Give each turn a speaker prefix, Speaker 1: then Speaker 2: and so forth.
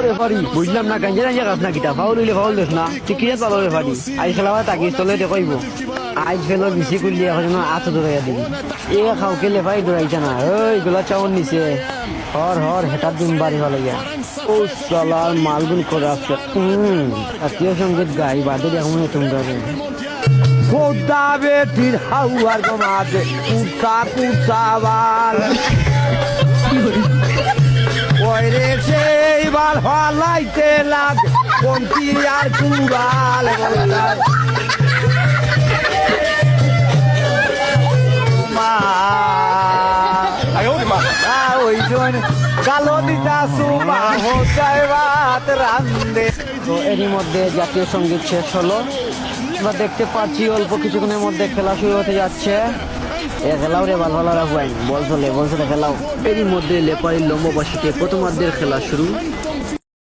Speaker 1: referee বুঝলাম না গাঞ্জা গাঞ্জা গাছ না কিতা ফাউল হইলে ফাউল দেখ না ঠিক আছে পালো রেফারি আজ খেলাবা তাকে তলে দেখাইব আজ ফেলো বেশি করলি এখন আত দৌড়াইয়া দিবি এ খাওকে লেফাই দৌড়াইছে না ওই গোলা চাউন নিছে হর হর হেটার দিন বাড়ি ভালো গিয়া ও সালার মালগুন করে আসছে জাতীয় সঙ্গীত গাই বাদে এখন তোমরা খোদা বেটির হাউয়ার গমাতে কুতা কুতা বাল ওরে সেইবার হলাইতে লাগ কমতি আর কুড়াল ওই জন কালো দিতা সুমা হোসাই ভাত রান্দে তো এরই মধ্যে জাতীয় সঙ্গীত শেষ হলো আমরা দেখতে পাচ্ছি অল্প কিছুক্ষণের মধ্যে খেলা শুরু হতে যাচ্ছে এ খেলাও রে ভালো ভালো রাখবেন বল চলে খেলাও এরই মধ্যে লেপাড়ির লম্ববাসীতে প্রথমার্ধের খেলা শুরু